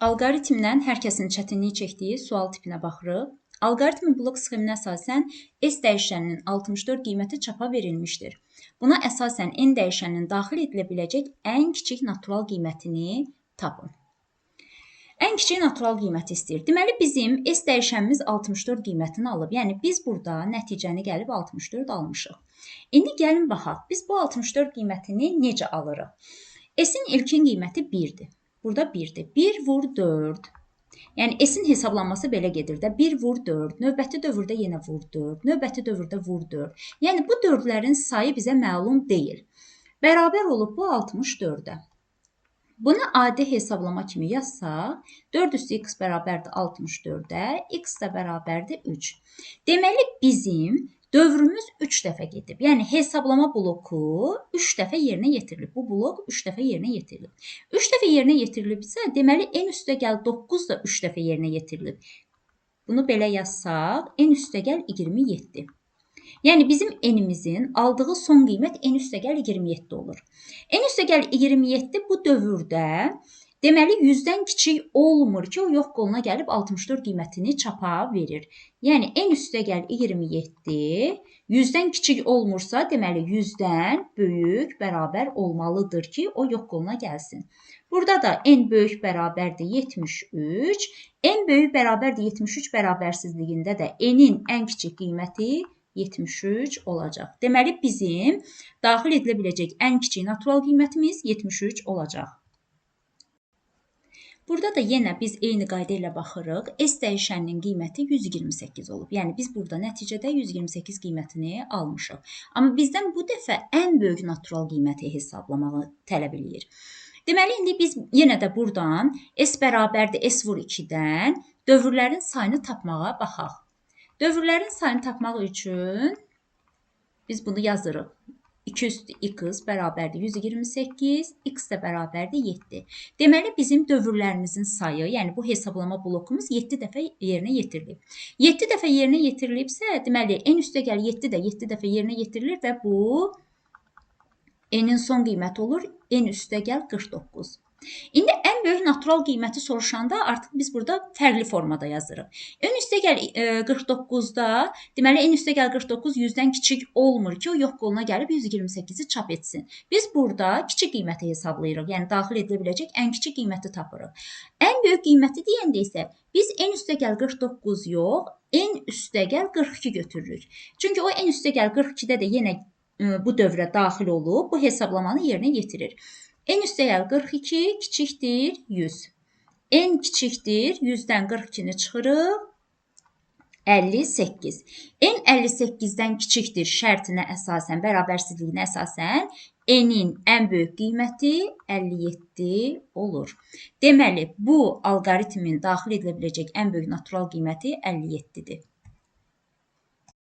Alqoritmdən hər kəsin çətinlik çəkdiyi sual tipinə baxırıq. Alqoritmin blok sxeminə əsasən S dəyişəninin 64 qiyməti çapa verilmişdir. Buna əsasən N dəyişəninin daxil edilə biləcək ən kiçik natural qiymətini tapın. Ən kiçik natural qiyməti istəyir. Deməli, bizim S dəyişənimiz 64 qiymətini alıb. Yəni, biz burada nəticəni gəlib 64 almışıq. İndi gəlin baxaq, biz bu 64 qiymətini necə alırıq? S-in ilkin qiyməti 1-dir. Burada 1-dir. 1 vur 4. Yəni, S-in hesablanması belə gedir də. 1 vur 4. Növbəti dövrdə yenə vur 4. Növbəti dövrdə vur 4. Yəni, bu dövrlərin sayı bizə məlum deyil. Bərabər olub bu 64-ə. Bunu adi hesablama kimi yazsaq, 4 üstü x bərabərdir 64-ə, x də bərabərdir 3. Deməli, bizim dövrümüz 3 dəfə gedib. Yəni, hesablama bloku 3 dəfə yerinə yetirilib. Bu blok 3 dəfə yerinə yetirilib. 3 dəfə yerinə yetirilibsə, deməli, n üstə gəl 9 da 3 dəfə yerinə yetirilib. Bunu belə yazsaq, n üstə gəl 27. Yəni, bizim n-imizin aldığı son qiymət n üstə gəl 27 olur. N üstə gəl 27 bu dövrdə deməli 100-dən kiçik olmur ki, o yox qoluna gəlib 64 qiymətini çapa verir. Yəni, n üstə gəl 27 100-dən kiçik olmursa, deməli 100-dən böyük bərabər olmalıdır ki, o yox qoluna gəlsin. Burada da n böyük bərabərdir 73, n böyük bərabərdir 73 bərabərsizliyində də n-in ən kiçik qiyməti 73 olacaq. Deməli, bizim daxil edilə biləcək ən kiçik natural qiymətimiz 73 olacaq. Burada da yenə biz eyni qayda ilə baxırıq. S dəyişəninin qiyməti 128 olub. Yəni, biz burada nəticədə 128 qiymətini almışıq. Amma bizdən bu dəfə ən böyük natural qiyməti hesablamağı tələb edir. Deməli, indi biz yenə də buradan S bərabərdir S vur 2-dən dövrlərin sayını tapmağa baxaq. Dövrlərin sayını tapmaq üçün biz bunu yazırıq. 2 üstü x bərabərdir 128, x də bərabərdir 7. Deməli, bizim dövrlərimizin sayı, yəni bu hesablama blokumuz 7 dəfə yerinə yetirilib. 7 dəfə yerinə yetirilibsə, deməli, n üstə gəl 7 də 7 dəfə yerinə yetirilir və bu n-in son qiyməti olur, n üstə gəl 49. İndi ən böyük natural qiyməti soruşanda artıq biz burada fərqli formada yazırıq. N üstə gəl 49-da, deməli n üstə gəl 49 100-dən kiçik olmur ki, o yox qoluna gəlib 128-i çap etsin. Biz burada kiçik qiyməti hesablayırıq, yəni daxil edilə biləcək ən kiçik qiyməti tapırıq. Ən böyük qiyməti deyəndə isə biz n üstə gəl 49 yox, n üstə gəl 42 götürürük. Çünki o n üstə gəl 42-də də yenə bu dövrə daxil olub, bu hesablamanı yerinə yetirir. N üstə gəl 42 kiçikdir 100. N kiçikdir 100-dən 42-ni çıxırıq 58. N 58-dən kiçikdir şərtinə əsasən, bərabərsizliyinə əsasən n-in ən böyük qiyməti 57 olur. Deməli, bu alqoritmin daxil edilə biləcək ən böyük natural qiyməti 57-dir.